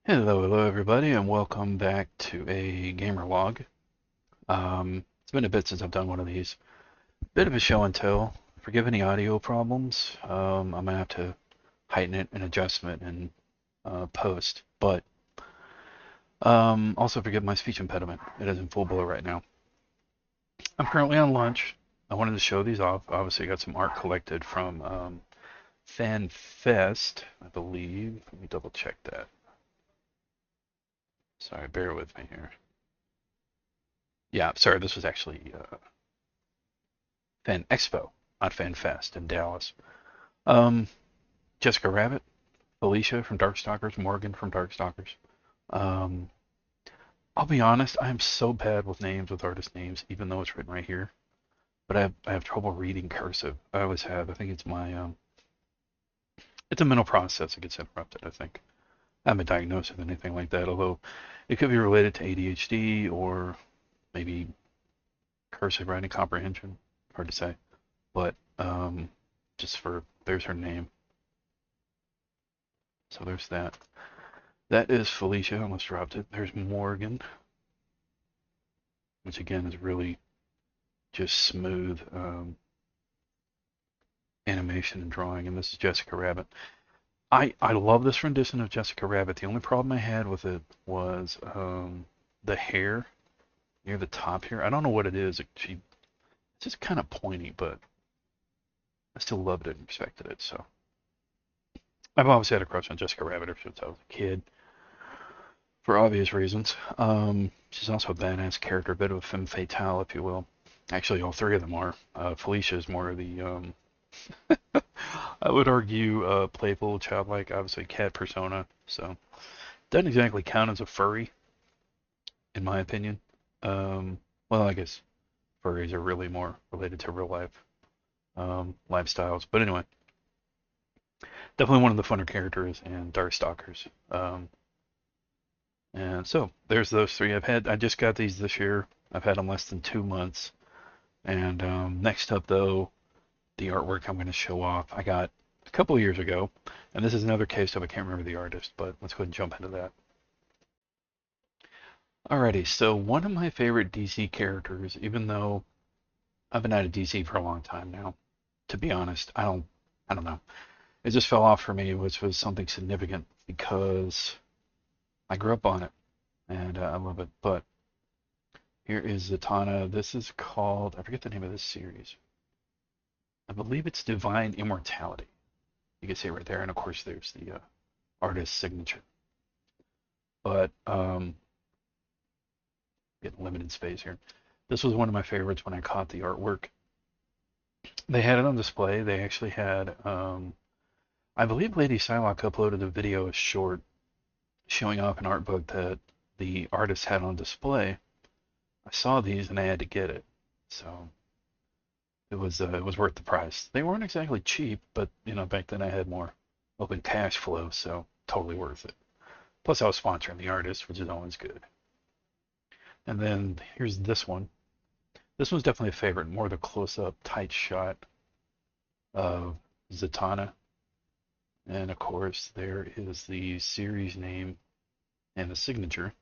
Hello everybody, and welcome back to a gamer log. It's been a bit since I've done one of these. Bit of a show and tell. Forgive any audio problems. I'm gonna have to heighten it and adjustment and post, but also forgive my speech impediment. It is in full blow right now. I'm currently on lunch. I wanted to show these off. Obviously, I got some art collected from FanFest, I believe. Let me double check that. Sorry, bear with me here. Yeah, sorry, this was actually FanExpo, not FanFest in Dallas. Um, Jessica Rabbit, Felicia from Darkstalkers, Morgan from Darkstalkers. Um, I'll be honest, I am so bad with names, with artist names, even though it's written right here. But I have trouble reading cursive. I always have. I think it's my it's a mental process that gets interrupted. I think I haven't been diagnosed with anything like that, although it could be related to ADHD or maybe cursive writing comprehension. Hard to say. But just for there's her name. So there's that. That is Felicia. I almost dropped it. There's Morgan, which again is really just smooth animation and drawing. And this is Jessica Rabbit. I love this rendition of Jessica Rabbit. The only problem I had with it was the hair near the top here. I don't know what it is. It's just kind of pointy, but I still loved it and respected it. So I've always had a crush on Jessica Rabbit ever since I was a kid, for obvious reasons. She's also a badass character, a bit of a femme fatale, if you will. Actually, all three of them are. Felicia is more of the, I would argue, playful, childlike, obviously cat persona. So doesn't exactly count as a furry, in my opinion. Well, I guess furries are really more related to real life lifestyles. But anyway, definitely one of the funner characters in Darkstalkers. And so there's those three. I just got these this year. I've had them less than 2 months. And next up, though, the artwork I'm going to show off, I got a couple of years ago. And this is another case of I can't remember the artist, but let's go ahead and jump into that. Alrighty, so one of my favorite DC characters, even though I've been out of DC for a long time now, to be honest, I don't know. It just fell off for me, which was something significant because I grew up on it and I love it. But here is Zatanna. This is called, I forget the name of this series. I believe it's Divine Immortality. You can see it right there. And of course, there's the artist's signature. But getting limited space here. This was one of my favorites when I caught the artwork. They had it on display. They actually had, I believe Lady Psylocke uploaded a video, a short, showing off an art book that the artist had on display. I saw these and I had to get it. So it was worth the price. They weren't exactly cheap, but back then I had more open cash flow, so totally worth it. Plus I was sponsoring the artist, which is always good. And then here's this one. This one's definitely a favorite, more the close-up tight shot of Zatanna. And of course there is the series name and the signature.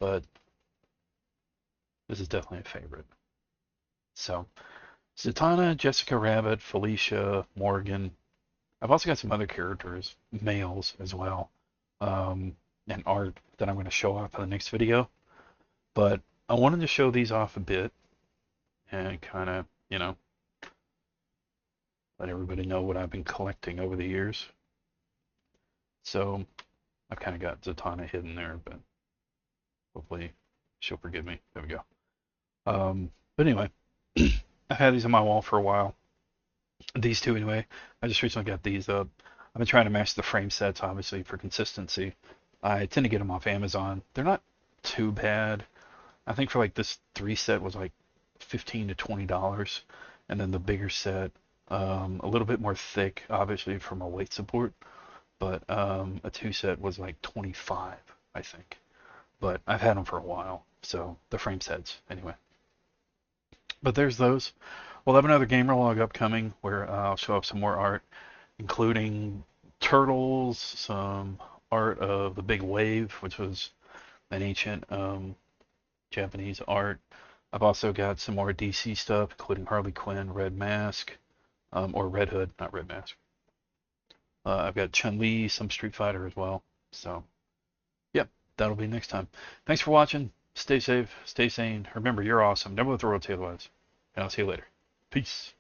But this is definitely a favorite. So, Zatanna, Jessica Rabbit, Felicia, Morgan. I've also got some other characters, males as well, and art that I'm going to show off in the next video. But I wanted to show these off a bit and kind of, let everybody know what I've been collecting over the years. So, I've kind of got Zatanna hidden there, but hopefully she'll forgive me. There we go. But anyway, I've had these on my wall for a while. These two anyway. I just recently got these up. I've been trying to match the frame sets, obviously, for consistency. I tend to get them off Amazon. They're not too bad. I think for like this 3 set was like $15 to $20, and then the bigger set, a little bit more thick, obviously from a weight support, but a 2 set was like 25, I think. But I've had them for a while, so the frame sets anyway. But there's those. We'll have another gamer log upcoming where I'll show off some more art, including turtles, some art of the Big Wave, which was an ancient Japanese art. I've also got some more DC stuff, including Harley Quinn, Red Mask, or Red Hood, not Red Mask. I've got Chun-Li, some Street Fighter as well. So, yeah, that'll be next time. Thanks for watching. Stay safe, stay sane. Remember, you're awesome. Never let the world tell you otherwise. And I'll see you later. Peace.